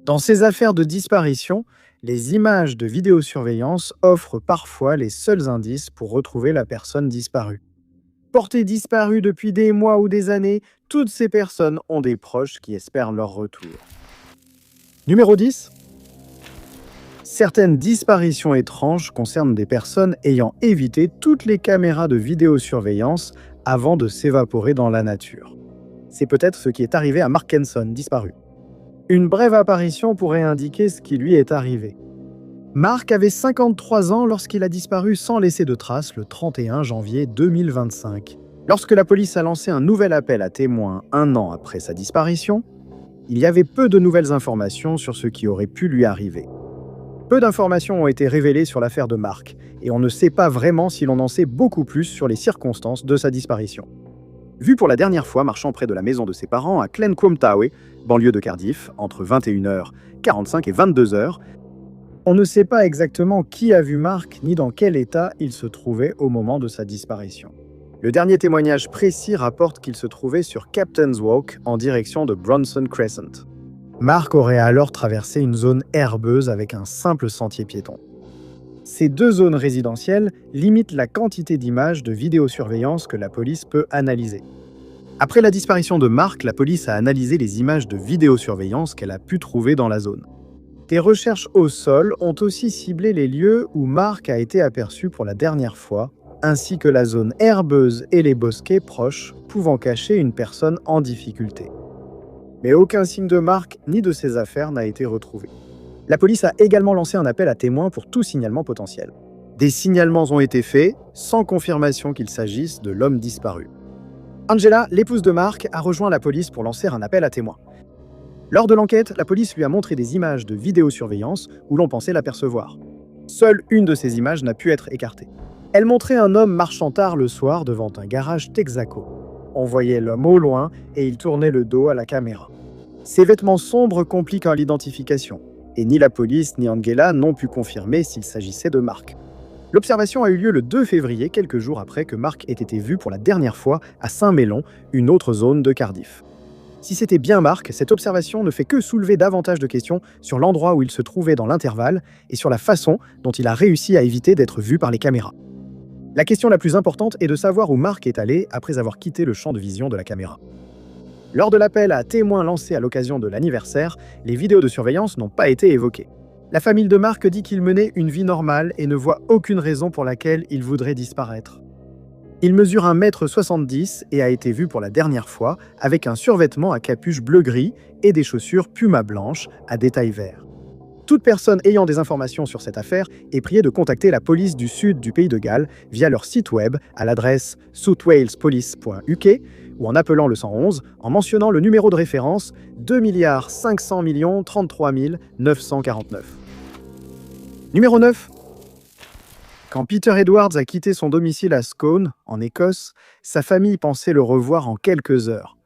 Dans ces affaires de disparition, les images de vidéosurveillance offrent parfois les seuls indices pour retrouver la personne disparue. Portées disparues depuis des mois ou des années, toutes ces personnes ont des proches qui espèrent leur retour. Numéro 10. Certaines disparitions étranges concernent des personnes ayant évité toutes les caméras de vidéosurveillance avant de s'évaporer dans la nature. C'est peut-être ce qui est arrivé à Mark Kenson, disparu. Une brève apparition pourrait indiquer ce qui lui est arrivé. Mark avait 53 ans lorsqu'il a disparu sans laisser de traces le 31 janvier 2025. Lorsque la police a lancé un nouvel appel à témoins un an après sa disparition, il y avait peu de nouvelles informations sur ce qui aurait pu lui arriver. Peu d'informations ont été révélées sur l'affaire de Mark, et on ne sait pas vraiment si l'on en sait beaucoup plus sur les circonstances de sa disparition. Vu pour la dernière fois marchant près de la maison de ses parents à Glencombe-Tower, banlieue de Cardiff, entre 21h45 et 22h, on ne sait pas exactement qui a vu Mark ni dans quel état il se trouvait au moment de sa disparition. Le dernier témoignage précis rapporte qu'il se trouvait sur Captain's Walk en direction de Bronson Crescent. Mark aurait alors traversé une zone herbeuse avec un simple sentier piéton. Ces deux zones résidentielles limitent la quantité d'images de vidéosurveillance que la police peut analyser. Après la disparition de Mark, la police a analysé les images de vidéosurveillance qu'elle a pu trouver dans la zone. Des recherches au sol ont aussi ciblé les lieux où Mark a été aperçu pour la dernière fois, ainsi que la zone herbeuse et les bosquets proches pouvant cacher une personne en difficulté. Mais aucun signe de Mark ni de ses affaires n'a été retrouvé. La police a également lancé un appel à témoins pour tout signalement potentiel. Des signalements ont été faits, sans confirmation qu'il s'agisse de l'homme disparu. Angela, l'épouse de Mark, a rejoint la police pour lancer un appel à témoins. Lors de l'enquête, la police lui a montré des images de vidéosurveillance où l'on pensait l'apercevoir. Seule une de ces images n'a pu être écartée. Elle montrait un homme marchant tard le soir devant un garage Texaco. On voyait l'homme au loin et il tournait le dos à la caméra. Ses vêtements sombres compliquent l'identification, et ni la police ni Angela n'ont pu confirmer s'il s'agissait de Mark. L'observation a eu lieu le 2 février, quelques jours après que Mark ait été vu pour la dernière fois à Saint-Mélon, une autre zone de Cardiff. Si c'était bien Mark, cette observation ne fait que soulever davantage de questions sur l'endroit où il se trouvait dans l'intervalle et sur la façon dont il a réussi à éviter d'être vu par les caméras. La question la plus importante est de savoir où Mark est allé après avoir quitté le champ de vision de la caméra. Lors de l'appel à témoins lancé à l'occasion de l'anniversaire, les vidéos de surveillance n'ont pas été évoquées. La famille de Mark dit qu'il menait une vie normale et ne voit aucune raison pour laquelle il voudrait disparaître. Il mesure 1,70 m et a été vu pour la dernière fois avec un survêtement à capuche bleu-gris et des chaussures Puma blanches à détails verts. Toute personne ayant des informations sur cette affaire est priée de contacter la police du sud du pays de Galles via leur site web à l'adresse southwalespolice.uk ou en appelant le 111 en mentionnant le numéro de référence 2 500 033 949. Numéro 9. Quand Peter Edwards a quitté son domicile à Scone, en Écosse, sa famille pensait le revoir en quelques heures.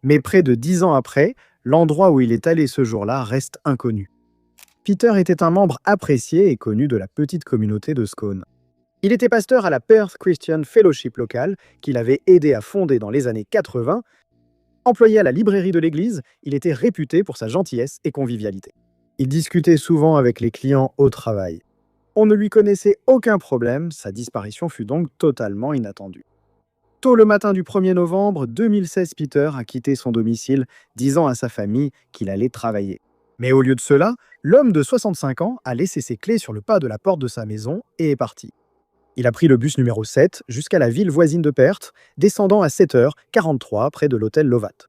Mais près de 10 ans après, l'endroit où il est allé ce jour-là reste inconnu. Peter était un membre apprécié et connu de la petite communauté de Scone. Il était pasteur à la Perth Christian Fellowship locale, qu'il avait aidé à fonder dans les années 80. Employé à la librairie de l'église, il était réputé pour sa gentillesse et convivialité. Il discutait souvent avec les clients au travail. On ne lui connaissait aucun problème, sa disparition fut donc totalement inattendue. Tôt le matin du 1er novembre 2016, Peter a quitté son domicile, disant à sa famille qu'il allait travailler. Mais au lieu de cela, l'homme de 65 ans a laissé ses clés sur le pas de la porte de sa maison et est parti. Il a pris le bus numéro 7 jusqu'à la ville voisine de Perth, descendant à 7h43 près de l'hôtel Lovat.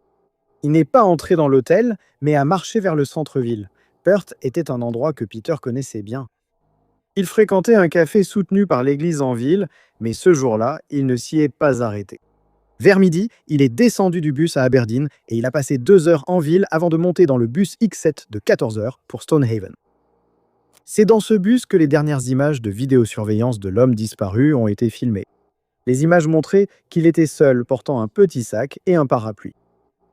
Il n'est pas entré dans l'hôtel, mais a marché vers le centre-ville. Perth était un endroit que Peter connaissait bien. Il fréquentait un café soutenu par l'église en ville, mais ce jour-là, il ne s'y est pas arrêté. Vers midi, il est descendu du bus à Aberdeen et il a passé 2 heures en ville avant de monter dans le bus X7 de 14h pour Stonehaven. C'est dans ce bus que les dernières images de vidéosurveillance de l'homme disparu ont été filmées. Les images montraient qu'il était seul, portant un petit sac et un parapluie.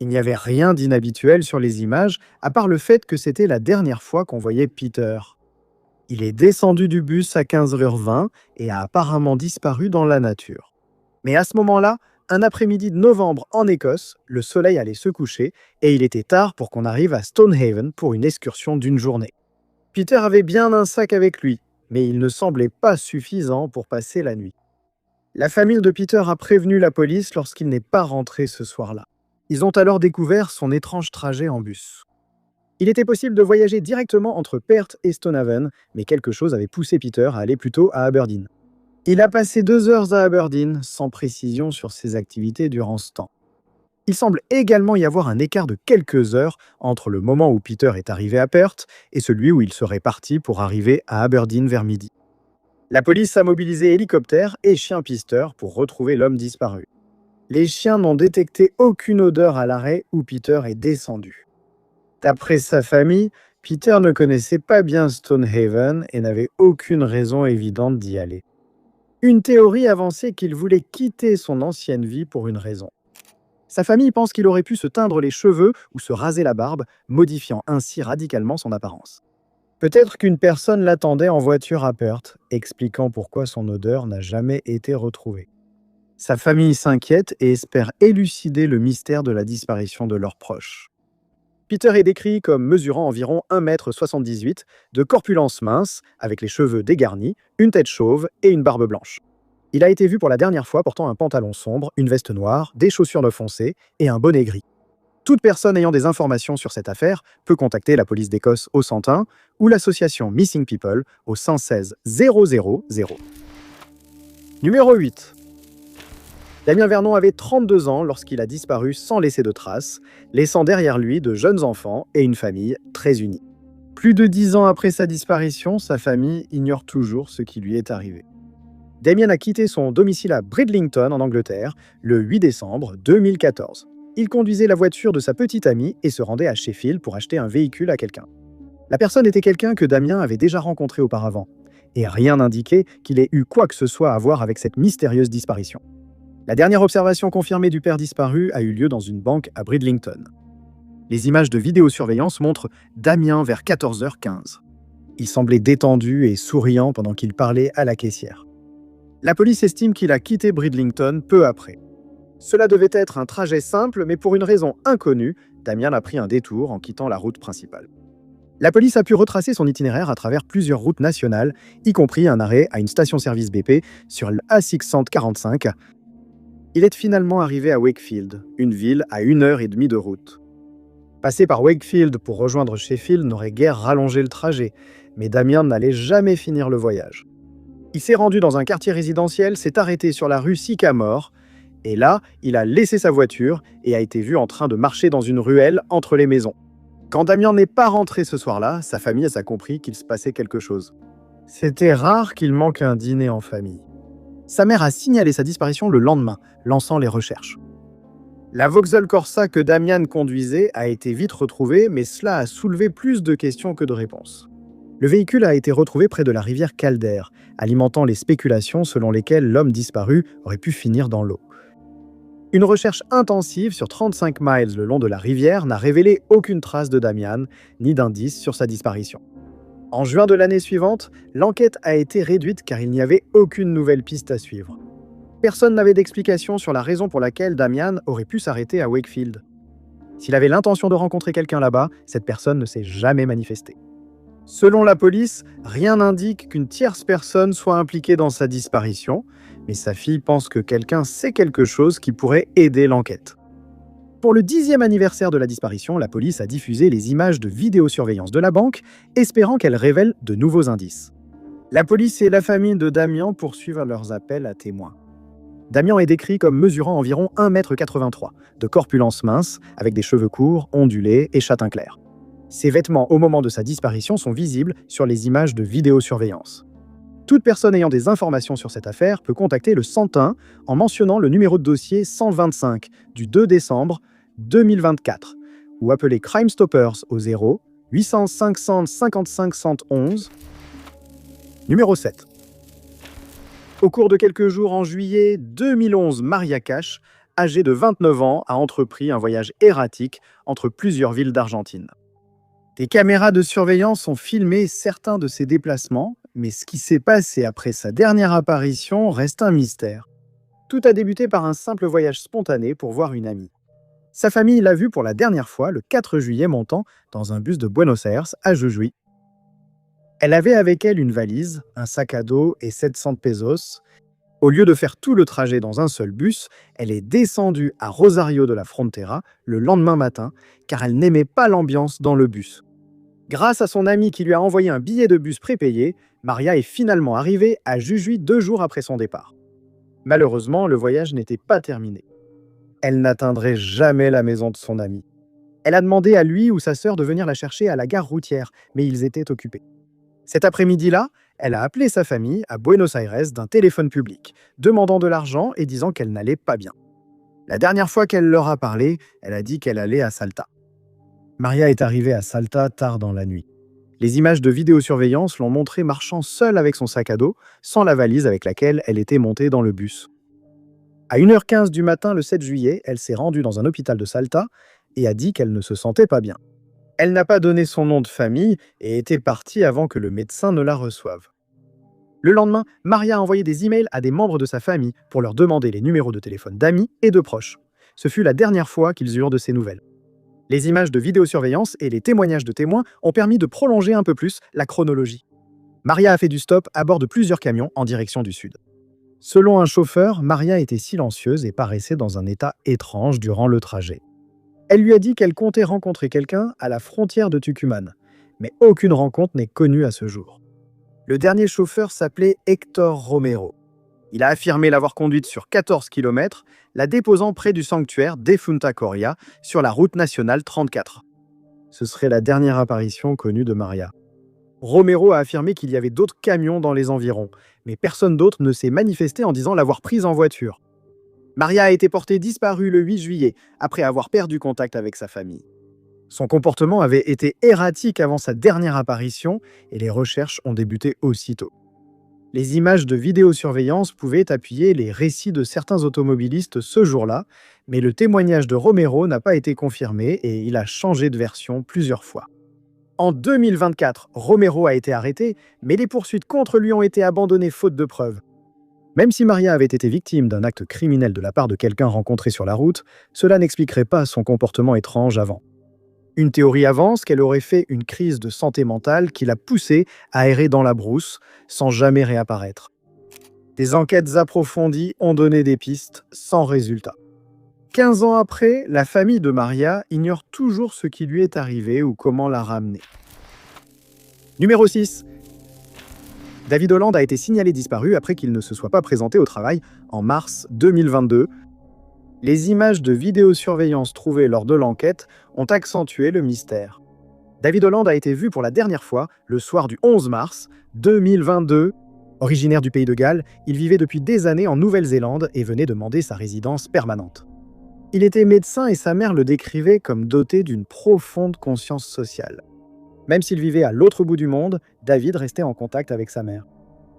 Il n'y avait rien d'inhabituel sur les images, à part le fait que c'était la dernière fois qu'on voyait Peter. Il est descendu du bus à 15h20 et a apparemment disparu dans la nature. Mais à ce moment-là, Un après-midi de novembre en Écosse, le soleil allait se coucher et il était tard pour qu'on arrive à Stonehaven pour une excursion d'une journée. Peter avait bien un sac avec lui, mais il ne semblait pas suffisant pour passer la nuit. La famille de Peter a prévenu la police lorsqu'il n'est pas rentré ce soir-là. Ils ont alors découvert son étrange trajet en bus. Il était possible de voyager directement entre Perth et Stonehaven, mais quelque chose avait poussé Peter à aller plutôt à Aberdeen. Il a passé 2 heures à Aberdeen, sans précision sur ses activités durant ce temps. Il semble également y avoir un écart de quelques heures entre le moment où Peter est arrivé à Perth et celui où il serait parti pour arriver à Aberdeen vers midi. La police a mobilisé hélicoptères et chiens pisteurs pour retrouver l'homme disparu. Les chiens n'ont détecté aucune odeur à l'arrêt où Peter est descendu. D'après sa famille, Peter ne connaissait pas bien Stonehaven et n'avait aucune raison évidente d'y aller. Une théorie avançait qu'il voulait quitter son ancienne vie pour une raison. Sa famille pense qu'il aurait pu se teindre les cheveux ou se raser la barbe, modifiant ainsi radicalement son apparence. Peut-être qu'une personne l'attendait en voiture à Perth, expliquant pourquoi son odeur n'a jamais été retrouvée. Sa famille s'inquiète et espère élucider le mystère de la disparition de leurs proches. Peter est décrit comme mesurant environ 1,78 m, de corpulence mince, avec les cheveux dégarnis, une tête chauve et une barbe blanche. Il a été vu pour la dernière fois portant un pantalon sombre, une veste noire, des chaussures neuf foncées et un bonnet gris. Toute personne ayant des informations sur cette affaire peut contacter la police d'Écosse au 101 ou l'association Missing People au 116 000. Numéro 8. Damien Vernon avait 32 ans lorsqu'il a disparu sans laisser de traces, laissant derrière lui de jeunes enfants et une famille très unie. Plus de 10 ans après sa disparition, sa famille ignore toujours ce qui lui est arrivé. Damien a quitté son domicile à Bridlington en Angleterre le 8 décembre 2014. Il conduisait la voiture de sa petite amie et se rendait à Sheffield pour acheter un véhicule à quelqu'un. La personne était quelqu'un que Damien avait déjà rencontré auparavant, et rien n'indiquait qu'il ait eu quoi que ce soit à voir avec cette mystérieuse disparition. La dernière observation confirmée du père disparu a eu lieu dans une banque à Bridlington. Les images de vidéosurveillance montrent Damien vers 14h15. Il semblait détendu et souriant pendant qu'il parlait à la caissière. La police estime qu'il a quitté Bridlington peu après. Cela devait être un trajet simple, mais pour une raison inconnue, Damien a pris un détour en quittant la route principale. La police a pu retracer son itinéraire à travers plusieurs routes nationales, y compris un arrêt à une station-service BP sur l'A645. Il est finalement arrivé à Wakefield, une ville à 1h30 de route. Passer par Wakefield pour rejoindre Sheffield n'aurait guère rallongé le trajet, mais Damien n'allait jamais finir le voyage. Il s'est rendu dans un quartier résidentiel, s'est arrêté sur la rue Sycamore, et là, il a laissé sa voiture et a été vu en train de marcher dans une ruelle entre les maisons. Quand Damien n'est pas rentré ce soir-là, sa famille a compris qu'il se passait quelque chose. C'était rare qu'il manque un dîner en famille. Sa mère a signalé sa disparition le lendemain, lançant les recherches. La Vauxhall Corsa que Damien conduisait a été vite retrouvée, mais cela a soulevé plus de questions que de réponses. Le véhicule a été retrouvé près de la rivière Calder, alimentant les spéculations selon lesquelles l'homme disparu aurait pu finir dans l'eau. Une recherche intensive sur 35 miles le long de la rivière n'a révélé aucune trace de Damien, ni d'indice sur sa disparition. En juin de l'année suivante, l'enquête a été réduite car il n'y avait aucune nouvelle piste à suivre. Personne n'avait d'explication sur la raison pour laquelle Damien aurait pu s'arrêter à Wakefield. S'il avait l'intention de rencontrer quelqu'un là-bas, cette personne ne s'est jamais manifestée. Selon la police, rien n'indique qu'une tierce personne soit impliquée dans sa disparition, mais sa fille pense que quelqu'un sait quelque chose qui pourrait aider l'enquête. Pour le 10e anniversaire de la disparition, la police a diffusé les images de vidéosurveillance de la banque, espérant qu'elles révèlent de nouveaux indices. La police et la famille de Damien poursuivent leurs appels à témoins. Damien est décrit comme mesurant environ 1,83 m, de corpulence mince, avec des cheveux courts, ondulés et châtain clair. Ses vêtements au moment de sa disparition sont visibles sur les images de vidéosurveillance. Toute personne ayant des informations sur cette affaire peut contacter le 101 en mentionnant le numéro de dossier 125 du 2 décembre 2024 ou appeler Crime Stoppers au 0 800 500 55 111. Numéro 7. Au cours de quelques jours en juillet 2011, Maria Cash, âgée de 29 ans, a entrepris un voyage erratique entre plusieurs villes d'Argentine. Des caméras de surveillance ont filmé certains de ses déplacements, mais ce qui s'est passé après sa dernière apparition reste un mystère. Tout a débuté par un simple voyage spontané pour voir une amie. Sa famille l'a vue pour la dernière fois le 4 juillet montant dans un bus de Buenos Aires à Jujuy. Elle avait avec elle une valise, un sac à dos et 700 pesos. Au lieu de faire tout le trajet dans un seul bus, elle est descendue à Rosario de la Frontera le lendemain matin, car elle n'aimait pas l'ambiance dans le bus. Grâce à son ami qui lui a envoyé un billet de bus prépayé, Maria est finalement arrivée à Jujuy 2 jours après son départ. Malheureusement, le voyage n'était pas terminé. Elle n'atteindrait jamais la maison de son ami. Elle a demandé à lui ou sa sœur de venir la chercher à la gare routière, mais ils étaient occupés. Cet après-midi-là, elle a appelé sa famille à Buenos Aires d'un téléphone public, demandant de l'argent et disant qu'elle n'allait pas bien. La dernière fois qu'elle leur a parlé, elle a dit qu'elle allait à Salta. Maria est arrivée à Salta tard dans la nuit. Les images de vidéosurveillance l'ont montrée marchant seule avec son sac à dos, sans la valise avec laquelle elle était montée dans le bus. À 1h15 du matin le 7 juillet, elle s'est rendue dans un hôpital de Salta et a dit qu'elle ne se sentait pas bien. Elle n'a pas donné son nom de famille et était partie avant que le médecin ne la reçoive. Le lendemain, Maria a envoyé des emails à des membres de sa famille pour leur demander les numéros de téléphone d'amis et de proches. Ce fut la dernière fois qu'ils eurent de ses nouvelles. Les images de vidéosurveillance et les témoignages de témoins ont permis de prolonger un peu plus la chronologie. Maria a fait du stop à bord de plusieurs camions en direction du sud. Selon un chauffeur, Maria était silencieuse et paraissait dans un état étrange durant le trajet. Elle lui a dit qu'elle comptait rencontrer quelqu'un à la frontière de Tucumán, mais aucune rencontre n'est connue à ce jour. Le dernier chauffeur s'appelait Héctor Romero. Il a affirmé l'avoir conduite sur 14 km, la déposant près du sanctuaire de Fuenta Coria sur la route nationale 34. Ce serait la dernière apparition connue de Maria. Romero a affirmé qu'il y avait d'autres camions dans les environs, mais personne d'autre ne s'est manifesté en disant l'avoir prise en voiture. Maria a été portée disparue le 8 juillet, après avoir perdu contact avec sa famille. Son comportement avait été erratique avant sa dernière apparition et les recherches ont débuté aussitôt. Les images de vidéosurveillance pouvaient appuyer les récits de certains automobilistes ce jour-là, mais le témoignage de Romero n'a pas été confirmé et il a changé de version plusieurs fois. En 2024, Romero a été arrêté, mais les poursuites contre lui ont été abandonnées faute de preuves. Même si Maria avait été victime d'un acte criminel de la part de quelqu'un rencontré sur la route, cela n'expliquerait pas son comportement étrange avant. Une théorie avance qu'elle aurait fait une crise de santé mentale qui l'a poussée à errer dans la brousse, sans jamais réapparaître. Des enquêtes approfondies ont donné des pistes, sans résultat. 15 ans après, la famille de Maria ignore toujours ce qui lui est arrivé ou comment la ramener. Numéro 6. David Hollande a été signalé disparu après qu'il ne se soit pas présenté au travail en mars 2022. Les images de vidéosurveillance trouvées lors de l'enquête ont accentué le mystère. David Hollande a été vu pour la dernière fois le soir du 11 mars 2022. Originaire du pays de Galles, il vivait depuis des années en Nouvelle-Zélande et venait demander sa résidence permanente. Il était médecin et sa mère le décrivait comme doté d'une profonde conscience sociale. Même s'il vivait à l'autre bout du monde, David restait en contact avec sa mère.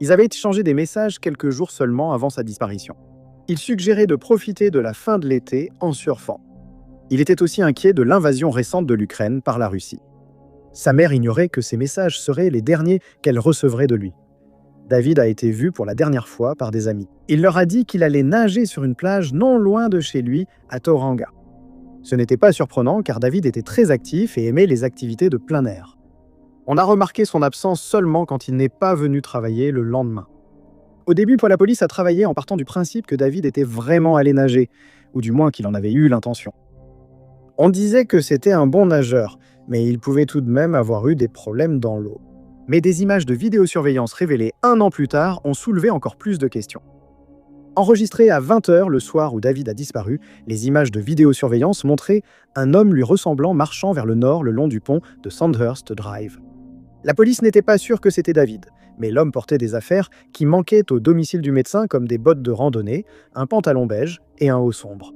Ils avaient échangé des messages quelques jours seulement avant sa disparition. Il suggérait de profiter de la fin de l'été en surfant. Il était aussi inquiet de l'invasion récente de l'Ukraine par la Russie. Sa mère ignorait que ces messages seraient les derniers qu'elle recevrait de lui. David a été vu pour la dernière fois par des amis. Il leur a dit qu'il allait nager sur une plage non loin de chez lui, à Tauranga. Ce n'était pas surprenant car David était très actif et aimait les activités de plein air. On a remarqué son absence seulement quand il n'est pas venu travailler le lendemain. Au début, la police a travaillé en partant du principe que David était vraiment allé nager, ou du moins qu'il en avait eu l'intention. On disait que c'était un bon nageur, mais il pouvait tout de même avoir eu des problèmes dans l'eau. Mais des images de vidéosurveillance révélées 1 an plus tard ont soulevé encore plus de questions. Enregistrées à 20h le soir où David a disparu, les images de vidéosurveillance montraient un homme lui ressemblant marchant vers le nord le long du pont de Sandhurst Drive. La police n'était pas sûre que c'était David, mais l'homme portait des affaires qui manquaient au domicile du médecin comme des bottes de randonnée, un pantalon beige et un haut sombre.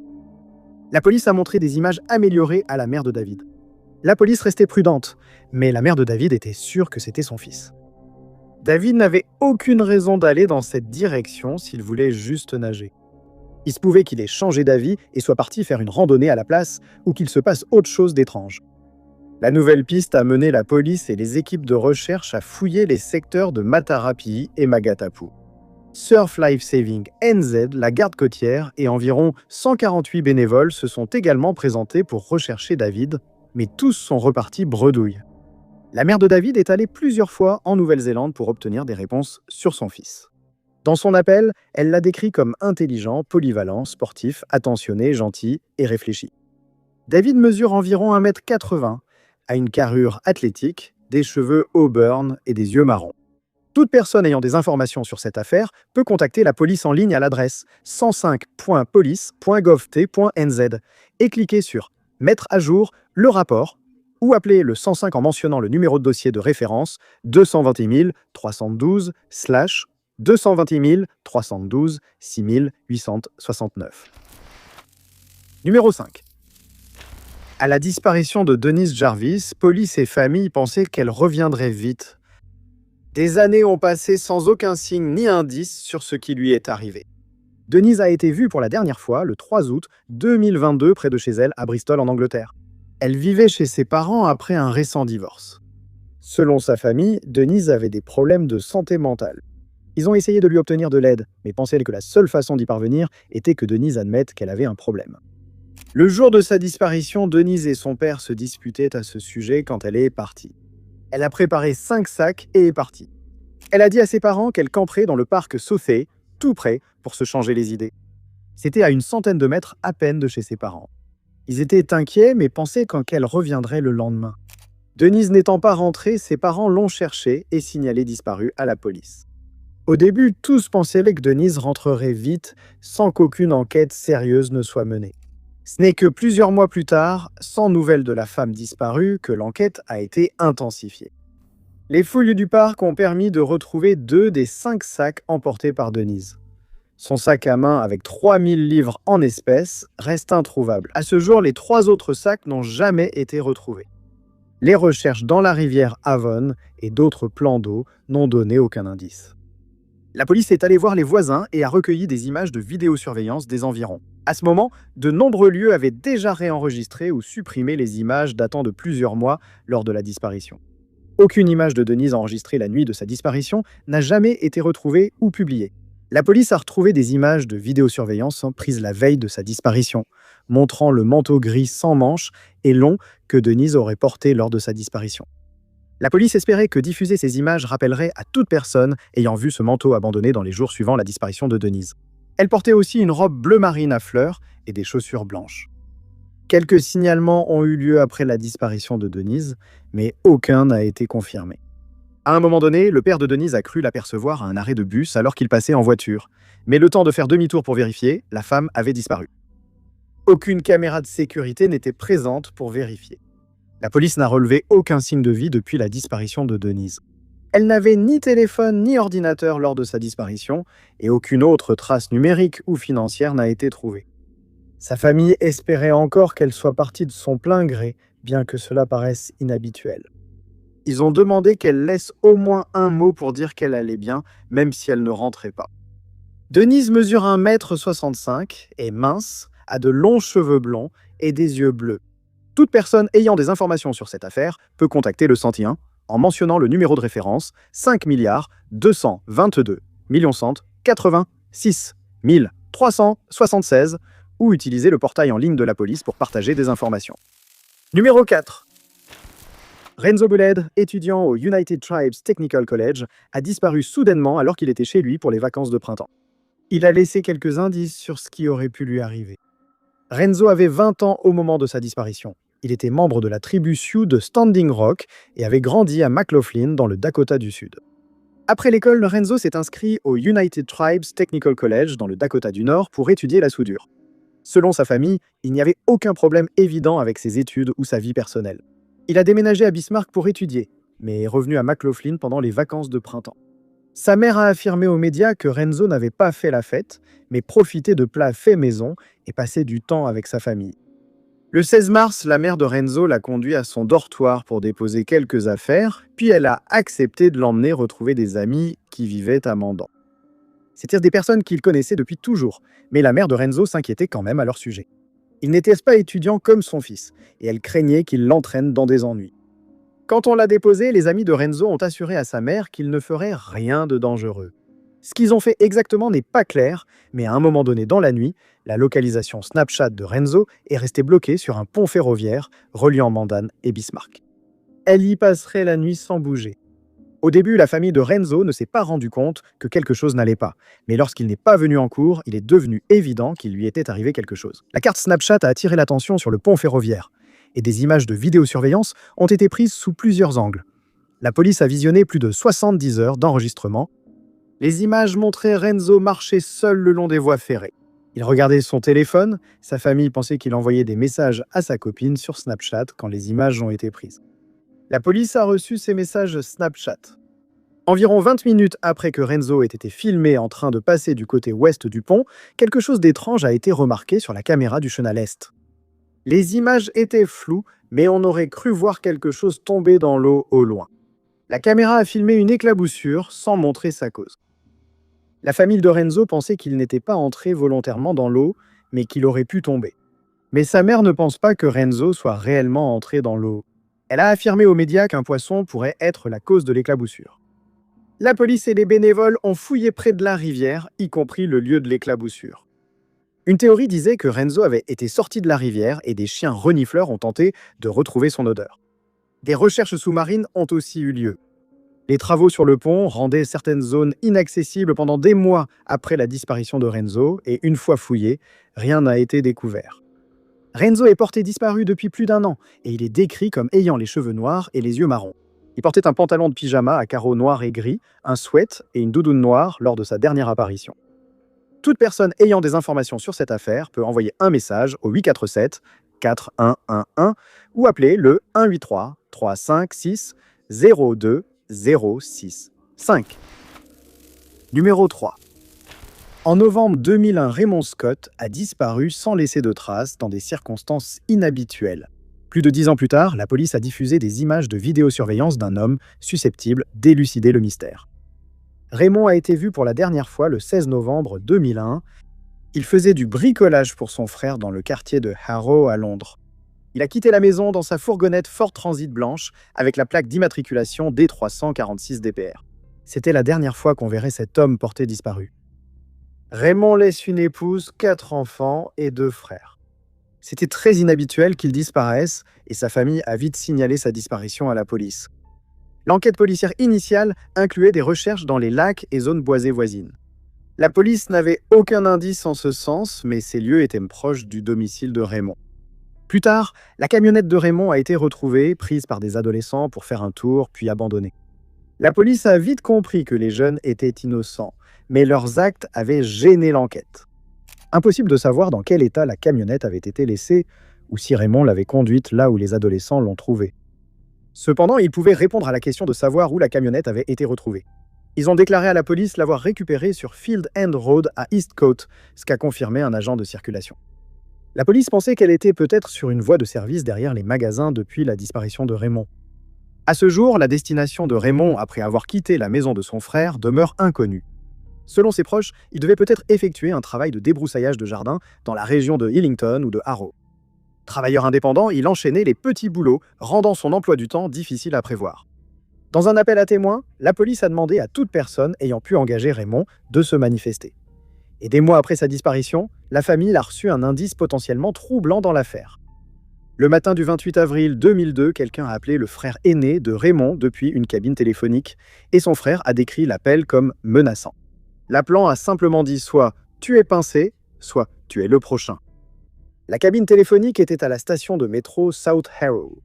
La police a montré des images améliorées à la mère de David. La police restait prudente, mais la mère de David était sûre que c'était son fils. David n'avait aucune raison d'aller dans cette direction s'il voulait juste nager. Il se pouvait qu'il ait changé d'avis et soit parti faire une randonnée à la place ou qu'il se passe autre chose d'étrange. La nouvelle piste a mené la police et les équipes de recherche à fouiller les secteurs de Matarapi et Magatapu. Surf Life Saving NZ, la garde côtière et environ 148 bénévoles se sont également présentés pour rechercher David, mais tous sont repartis bredouilles. La mère de David est allée plusieurs fois en Nouvelle-Zélande pour obtenir des réponses sur son fils. Dans son appel, elle l'a décrit comme intelligent, polyvalent, sportif, attentionné, gentil et réfléchi. David mesure environ 1,80 m, a une carrure athlétique, des cheveux auburn et des yeux marrons. Toute personne ayant des informations sur cette affaire peut contacter la police en ligne à l'adresse 105.police.gov.nz et cliquer sur « Mettre à jour le rapport » ou appeler le 105 en mentionnant le numéro de dossier de référence 220 312 / 220 312 6869. Numéro 5. À la disparition de Denise Jarvis, police et famille pensaient qu'elle reviendrait vite. Des années ont passé sans aucun signe ni indice sur ce qui lui est arrivé. Denise a été vue pour la dernière fois le 3 août 2022 près de chez elle à Bristol en Angleterre. Elle vivait chez ses parents après un récent divorce. Selon sa famille, Denise avait des problèmes de santé mentale. Ils ont essayé de lui obtenir de l'aide, mais pensaient que la seule façon d'y parvenir était que Denise admette qu'elle avait un problème. Le jour de sa disparition, Denise et son père se disputaient à ce sujet quand elle est partie. Elle a préparé 5 sacs et est partie. Elle a dit à ses parents qu'elle camperait dans le parc Southey, tout près, pour se changer les idées. C'était à une centaine de mètres à peine de chez ses parents. Ils étaient inquiets, mais pensaient qu'elle reviendrait le lendemain. Denise n'étant pas rentrée, ses parents l'ont cherchée et signalée disparue à la police. Au début, tous pensaient que Denise rentrerait vite, sans qu'aucune enquête sérieuse ne soit menée. Ce n'est que plusieurs mois plus tard, sans nouvelles de la femme disparue, que l'enquête a été intensifiée. Les fouilles du parc ont permis de retrouver 2 des 5 sacs emportés par Denise. Son sac à main avec 3000 livres en espèces reste introuvable. À ce jour, les 3 autres sacs n'ont jamais été retrouvés. Les recherches dans la rivière Avon et d'autres plans d'eau n'ont donné aucun indice. La police est allée voir les voisins et a recueilli des images de vidéosurveillance des environs. À ce moment, de nombreux lieux avaient déjà réenregistré ou supprimé les images datant de plusieurs mois lors de la disparition. Aucune image de Denise enregistrée la nuit de sa disparition n'a jamais été retrouvée ou publiée. La police a retrouvé des images de vidéosurveillance prises la veille de sa disparition, montrant le manteau gris sans manches et long que Denise aurait porté lors de sa disparition. La police espérait que diffuser ces images rappellerait à toute personne ayant vu ce manteau abandonné dans les jours suivant la disparition de Denise. Elle portait aussi une robe bleu marine à fleurs et des chaussures blanches. Quelques signalements ont eu lieu après la disparition de Denise, mais aucun n'a été confirmé. À un moment donné, le père de Denise a cru l'apercevoir à un arrêt de bus alors qu'il passait en voiture. Mais le temps de faire demi-tour pour vérifier, la femme avait disparu. Aucune caméra de sécurité n'était présente pour vérifier. La police n'a relevé aucun signe de vie depuis la disparition de Denise. Elle n'avait ni téléphone ni ordinateur lors de sa disparition et aucune autre trace numérique ou financière n'a été trouvée. Sa famille espérait encore qu'elle soit partie de son plein gré, bien que cela paraisse inhabituel. Ils ont demandé qu'elle laisse au moins un mot pour dire qu'elle allait bien, même si elle ne rentrait pas. Denise mesure 1,65 m, est mince, a de longs cheveux blonds et des yeux bleus. Toute personne ayant des informations sur cette affaire peut contacter le 101 en mentionnant le numéro de référence 5 222 186 376 ou utiliser le portail en ligne de la police pour partager des informations. Numéro 4. Renzo Buled, étudiant au United Tribes Technical College, a disparu soudainement alors qu'il était chez lui pour les vacances de printemps. Il a laissé quelques indices sur ce qui aurait pu lui arriver. Renzo avait 20 ans au moment de sa disparition. Il était membre de la tribu Sioux de Standing Rock et avait grandi à McLaughlin dans le Dakota du Sud. Après l'école, Renzo s'est inscrit au United Tribes Technical College dans le Dakota du Nord pour étudier la soudure. Selon sa famille, il n'y avait aucun problème évident avec ses études ou sa vie personnelle. Il a déménagé à Bismarck pour étudier, mais est revenu à McLaughlin pendant les vacances de printemps. Sa mère a affirmé aux médias que Renzo n'avait pas fait la fête, mais profité de plats faits maison et passé du temps avec sa famille. Le 16 mars, la mère de Renzo l'a conduit à son dortoir pour déposer quelques affaires, puis elle a accepté de l'emmener retrouver des amis qui vivaient à Mandan. C'étaient des personnes qu'il connaissait depuis toujours, mais la mère de Renzo s'inquiétait quand même à leur sujet. Il n'était pas étudiant comme son fils, et elle craignait qu'il l'entraîne dans des ennuis. Quand on l'a déposé, les amis de Renzo ont assuré à sa mère qu'il ne ferait rien de dangereux. Ce qu'ils ont fait exactement n'est pas clair, mais à un moment donné dans la nuit, la localisation Snapchat de Renzo est restée bloquée sur un pont ferroviaire reliant Mandan et Bismarck. Elle y passerait la nuit sans bouger. Au début, la famille de Renzo ne s'est pas rendu compte que quelque chose n'allait pas, mais lorsqu'il n'est pas venu en cours, il est devenu évident qu'il lui était arrivé quelque chose. La carte Snapchat a attiré l'attention sur le pont ferroviaire, et des images de vidéosurveillance ont été prises sous plusieurs angles. La police a visionné plus de 70 heures d'enregistrement. Les images montraient Renzo marcher seul le long des voies ferrées. Il regardait son téléphone, sa famille pensait qu'il envoyait des messages à sa copine sur Snapchat quand les images ont été prises. La police a reçu ces messages Snapchat. Environ 20 minutes après que Renzo ait été filmé en train de passer du côté ouest du pont, quelque chose d'étrange a été remarqué sur la caméra du chenal est. Les images étaient floues, mais on aurait cru voir quelque chose tomber dans l'eau au loin. La caméra a filmé une éclaboussure sans montrer sa cause. La famille de Renzo pensait qu'il n'était pas entré volontairement dans l'eau, mais qu'il aurait pu tomber. Mais sa mère ne pense pas que Renzo soit réellement entré dans l'eau. Elle a affirmé aux médias qu'un poisson pourrait être la cause de l'éclaboussure. La police et les bénévoles ont fouillé près de la rivière, y compris le lieu de l'éclaboussure. Une théorie disait que Renzo avait été sorti de la rivière et des chiens renifleurs ont tenté de retrouver son odeur. Des recherches sous-marines ont aussi eu lieu. Les travaux sur le pont rendaient certaines zones inaccessibles pendant des mois après la disparition de Renzo et une fois fouillé, rien n'a été découvert. Renzo est porté disparu depuis plus d'1 an et il est décrit comme ayant les cheveux noirs et les yeux marrons. Il portait un pantalon de pyjama à carreaux noirs et gris, un sweat et une doudoune noire lors de sa dernière apparition. Toute personne ayant des informations sur cette affaire peut envoyer un message au 847 4111 ou appeler le 183 356 02 065. Numéro 3. En novembre 2001, Raymond Scott a disparu sans laisser de traces dans des circonstances inhabituelles. Plus de 10 ans plus tard, la police a diffusé des images de vidéosurveillance d'un homme susceptible d'élucider le mystère. Raymond a été vu pour la dernière fois le 16 novembre 2001. Il faisait du bricolage pour son frère dans le quartier de Harrow à Londres. Il a quitté la maison dans sa fourgonnette Ford Transit blanche avec la plaque d'immatriculation D346 DPR. C'était la dernière fois qu'on verrait cet homme porté disparu. Raymond laisse une épouse, 4 enfants et 2 frères. C'était très inhabituel qu'il disparaisse et sa famille a vite signalé sa disparition à la police. L'enquête policière initiale incluait des recherches dans les lacs et zones boisées voisines. La police n'avait aucun indice en ce sens, mais ces lieux étaient proches du domicile de Raymond. Plus tard, la camionnette de Raymond a été retrouvée, prise par des adolescents pour faire un tour, puis abandonnée. La police a vite compris que les jeunes étaient innocents, mais leurs actes avaient gêné l'enquête. Impossible de savoir dans quel état la camionnette avait été laissée, ou si Raymond l'avait conduite là où les adolescents l'ont trouvée. Cependant, ils pouvaient répondre à la question de savoir où la camionnette avait été retrouvée. Ils ont déclaré à la police l'avoir récupérée sur Field End Road à Eastcote, ce qu'a confirmé un agent de circulation. La police pensait qu'elle était peut-être sur une voie de service derrière les magasins depuis la disparition de Raymond. À ce jour, la destination de Raymond après avoir quitté la maison de son frère demeure inconnue. Selon ses proches, il devait peut-être effectuer un travail de débroussaillage de jardin dans la région de Hillington ou de Harrow. Travailleur indépendant, il enchaînait les petits boulots, rendant son emploi du temps difficile à prévoir. Dans un appel à témoins, la police a demandé à toute personne ayant pu engager Raymond de se manifester. Et des mois après sa disparition, la famille a reçu un indice potentiellement troublant dans l'affaire. Le matin du 28 avril 2002, quelqu'un a appelé le frère aîné de Raymond depuis une cabine téléphonique et son frère a décrit l'appel comme menaçant. L'appelant a simplement dit soit « tu es pincé », soit « tu es le prochain ». La cabine téléphonique était à la station de métro South Harrow.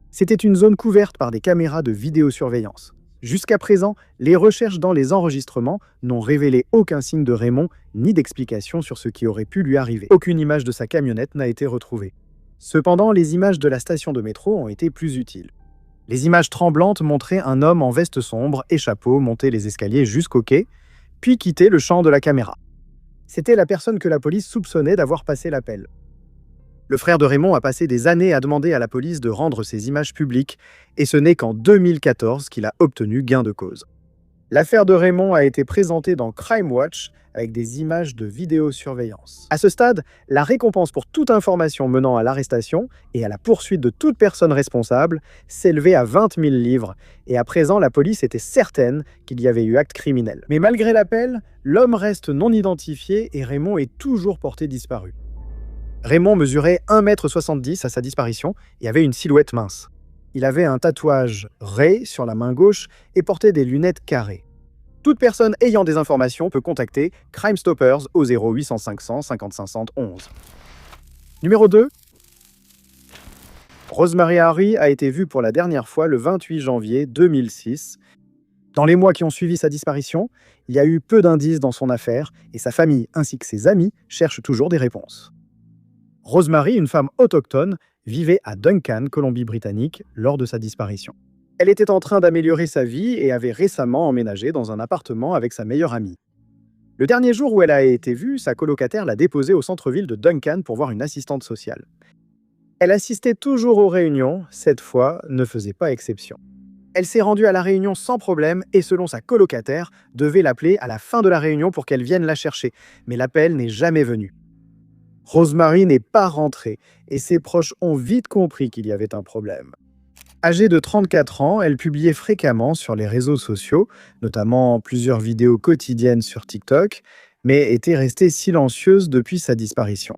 C'était une zone couverte par des caméras de vidéosurveillance. Jusqu'à présent, les recherches dans les enregistrements n'ont révélé aucun signe de Raymond ni d'explication sur ce qui aurait pu lui arriver. Aucune image de sa camionnette n'a été retrouvée. Cependant, les images de la station de métro ont été plus utiles. Les images tremblantes montraient un homme en veste sombre et chapeau monter les escaliers jusqu'au quai, puis quitter le champ de la caméra. C'était la personne que la police soupçonnait d'avoir passé l'appel. Le frère de Raymond a passé des années à demander à la police de rendre ces images publiques, et ce n'est qu'en 2014 qu'il a obtenu gain de cause. L'affaire de Raymond a été présentée dans Crime Watch avec des images de vidéosurveillance. À ce stade, la récompense pour toute information menant à l'arrestation et à la poursuite de toute personne responsable s'élevait à 20 000 livres, et à présent la police était certaine qu'il y avait eu acte criminel. Mais malgré l'appel, l'homme reste non identifié et Raymond est toujours porté disparu. Raymond mesurait 1,70 m à sa disparition et avait une silhouette mince. Il avait un tatouage Ray sur la main gauche et portait des lunettes carrées. Toute personne ayant des informations peut contacter Crime Stoppers au 0800 500 50 511. Numéro 2. Rosemary Harry a été vue pour la dernière fois le 28 janvier 2006. Dans les mois qui ont suivi sa disparition, il y a eu peu d'indices dans son affaire et sa famille ainsi que ses amis cherchent toujours des réponses. Rosemary, une femme autochtone, vivait à Duncan, Colombie-Britannique, lors de sa disparition. Elle était en train d'améliorer sa vie et avait récemment emménagé dans un appartement avec sa meilleure amie. Le dernier jour où elle a été vue, sa colocataire l'a déposée au centre-ville de Duncan pour voir une assistante sociale. Elle assistait toujours aux réunions, cette fois ne faisait pas exception. Elle s'est rendue à la réunion sans problème et selon sa colocataire, devait l'appeler à la fin de la réunion pour qu'elle vienne la chercher, mais l'appel n'est jamais venu. Rosemary n'est pas rentrée et ses proches ont vite compris qu'il y avait un problème. Âgée de 34 ans, elle publiait fréquemment sur les réseaux sociaux, notamment plusieurs vidéos quotidiennes sur TikTok, mais était restée silencieuse depuis sa disparition.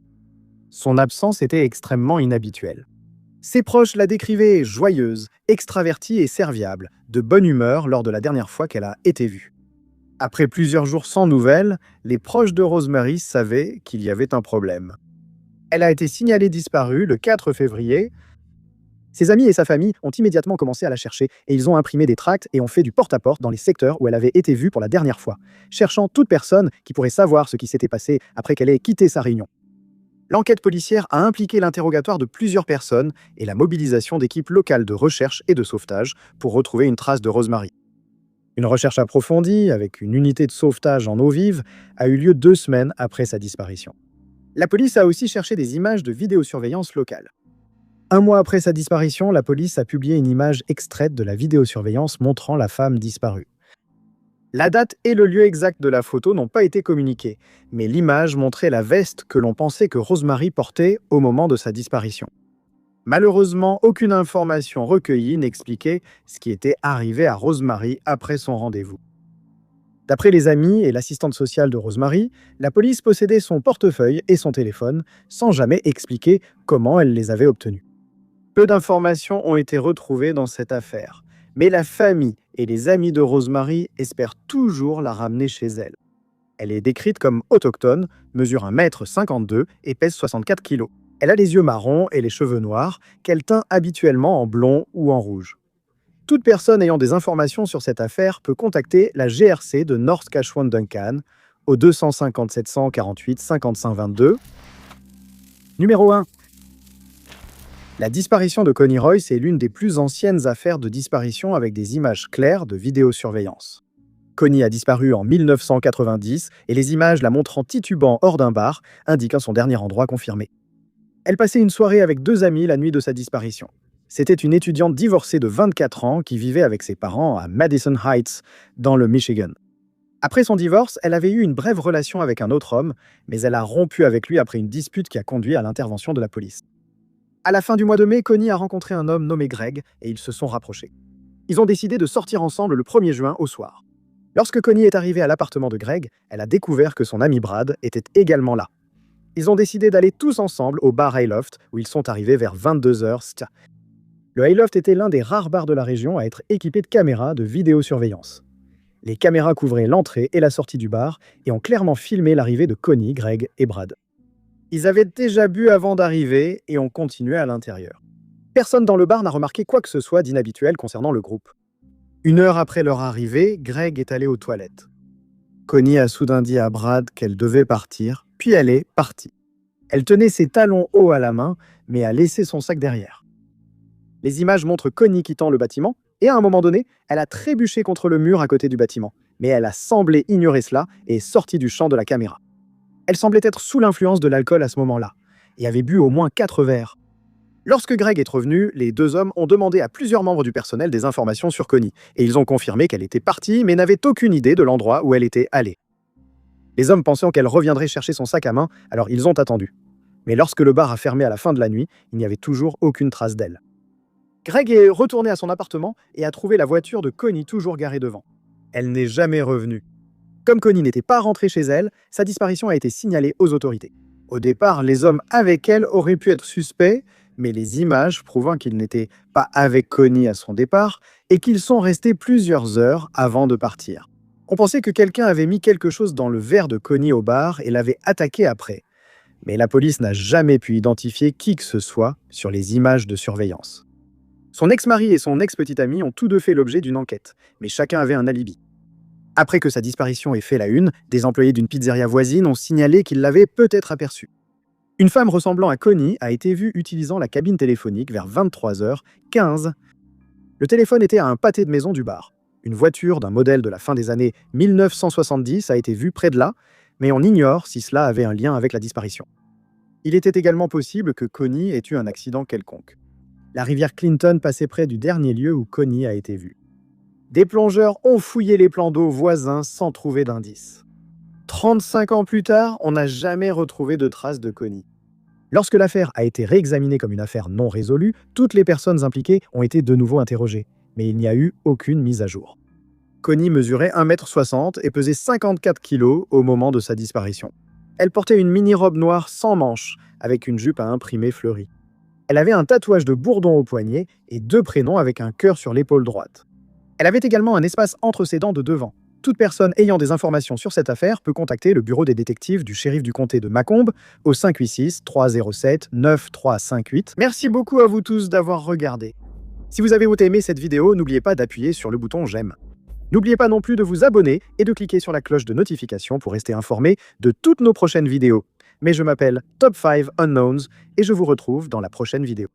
Son absence était extrêmement inhabituelle. Ses proches la décrivaient joyeuse, extravertie et serviable, de bonne humeur lors de la dernière fois qu'elle a été vue. Après plusieurs jours sans nouvelles, les proches de Rosemary savaient qu'il y avait un problème. Elle a été signalée disparue le 4 février. Ses amis et sa famille ont immédiatement commencé à la chercher et ils ont imprimé des tracts et ont fait du porte-à-porte dans les secteurs où elle avait été vue pour la dernière fois, cherchant toute personne qui pourrait savoir ce qui s'était passé après qu'elle ait quitté sa réunion. L'enquête policière a impliqué l'interrogatoire de plusieurs personnes et la mobilisation d'équipes locales de recherche et de sauvetage pour retrouver une trace de Rosemary. Une recherche approfondie, avec une unité de sauvetage en eau vive, a eu lieu 2 semaines après sa disparition. La police a aussi cherché des images de vidéosurveillance locale. 1 mois après sa disparition, la police a publié une image extraite de la vidéosurveillance montrant la femme disparue. La date et le lieu exact de la photo n'ont pas été communiqués, mais l'image montrait la veste que l'on pensait que Rosemary portait au moment de sa disparition. Malheureusement, aucune information recueillie n'expliquait ce qui était arrivé à Rosemary après son rendez-vous. D'après les amis et l'assistante sociale de Rosemary, la police possédait son portefeuille et son téléphone, sans jamais expliquer comment elle les avait obtenus. Peu d'informations ont été retrouvées dans cette affaire, mais la famille et les amis de Rosemary espèrent toujours la ramener chez elle. Elle est décrite comme autochtone, mesure 1,52 m et pèse 64 kg. Elle a les yeux marrons et les cheveux noirs, qu'elle teint habituellement en blond ou en rouge. Toute personne ayant des informations sur cette affaire peut contacter la GRC de North Cashwan-Duncan au 250 748 55 22. Numéro 1. La disparition de Connie Royce est l'une des plus anciennes affaires de disparition avec des images claires de vidéosurveillance. Connie a disparu en 1990 et les images la montrant titubant hors d'un bar indiquent son dernier endroit confirmé. Elle passait une soirée avec 2 amis la nuit de sa disparition. C'était une étudiante divorcée de 24 ans qui vivait avec ses parents à Madison Heights, dans le Michigan. Après son divorce, elle avait eu une brève relation avec un autre homme, mais elle a rompu avec lui après une dispute qui a conduit à l'intervention de la police. À la fin du mois de mai, Connie a rencontré un homme nommé Greg et ils se sont rapprochés. Ils ont décidé de sortir ensemble le 1er juin au soir. Lorsque Connie est arrivée à l'appartement de Greg, elle a découvert que son ami Brad était également là. Ils ont décidé d'aller tous ensemble au bar Hayloft, où ils sont arrivés vers 22 h. Le Hayloft était l'un des rares bars de la région à être équipé de caméras de vidéosurveillance. Les caméras couvraient l'entrée et la sortie du bar et ont clairement filmé l'arrivée de Connie, Greg et Brad. Ils avaient déjà bu avant d'arriver et ont continué à l'intérieur. Personne dans le bar n'a remarqué quoi que ce soit d'inhabituel concernant le groupe. 1 heure après leur arrivée, Greg est allé aux toilettes. Connie a soudain dit à Brad qu'elle devait partir, puis elle est partie. Elle tenait ses talons hauts à la main, mais a laissé son sac derrière. Les images montrent Connie quittant le bâtiment, et à un moment donné, elle a trébuché contre le mur à côté du bâtiment, mais elle a semblé ignorer cela et est sortie du champ de la caméra. Elle semblait être sous l'influence de l'alcool à ce moment-là, et avait bu au moins 4 verres. Lorsque Greg est revenu, les deux hommes ont demandé à plusieurs membres du personnel des informations sur Connie, et ils ont confirmé qu'elle était partie mais n'avaient aucune idée de l'endroit où elle était allée. Les hommes pensaient qu'elle reviendrait chercher son sac à main, alors ils ont attendu. Mais lorsque le bar a fermé à la fin de la nuit, il n'y avait toujours aucune trace d'elle. Greg est retourné à son appartement et a trouvé la voiture de Connie toujours garée devant. Elle n'est jamais revenue. Comme Connie n'était pas rentrée chez elle, sa disparition a été signalée aux autorités. Au départ, les hommes avec elle auraient pu être suspects, mais les images prouvant qu'ils n'étaient pas avec Connie à son départ et qu'ils sont restés plusieurs heures avant de partir. On pensait que quelqu'un avait mis quelque chose dans le verre de Connie au bar et l'avait attaqué après. Mais la police n'a jamais pu identifier qui que ce soit sur les images de surveillance. Son ex-mari et son ex-petite amie ont tous deux fait l'objet d'une enquête, mais chacun avait un alibi. Après que sa disparition ait fait la une, des employés d'une pizzeria voisine ont signalé qu'ils l'avaient peut-être aperçue. Une femme ressemblant à Connie a été vue utilisant la cabine téléphonique vers 23h15. Le téléphone était à un pâté de maison du bar. Une voiture d'un modèle de la fin des années 1970 a été vue près de là, mais on ignore si cela avait un lien avec la disparition. Il était également possible que Connie ait eu un accident quelconque. La rivière Clinton passait près du dernier lieu où Connie a été vue. Des plongeurs ont fouillé les plans d'eau voisins sans trouver d'indices. 35 ans plus tard, on n'a jamais retrouvé de traces de Connie. Lorsque l'affaire a été réexaminée comme une affaire non résolue, toutes les personnes impliquées ont été de nouveau interrogées, mais il n'y a eu aucune mise à jour. Connie mesurait 1,60 m et pesait 54 kg au moment de sa disparition. Elle portait une mini-robe noire sans manches, avec une jupe à imprimer fleurie. Elle avait un tatouage de bourdon au poignet et 2 prénoms avec un cœur sur l'épaule droite. Elle avait également un espace entre ses dents de devant. Toute personne ayant des informations sur cette affaire peut contacter le bureau des détectives du shérif du comté de Macomb au 586-307-9358. Merci beaucoup à vous tous d'avoir regardé. Si vous avez aimé cette vidéo, n'oubliez pas d'appuyer sur le bouton j'aime. N'oubliez pas non plus de vous abonner et de cliquer sur la cloche de notification pour rester informé de toutes nos prochaines vidéos. Mais je m'appelle Top 5 Unknowns et je vous retrouve dans la prochaine vidéo.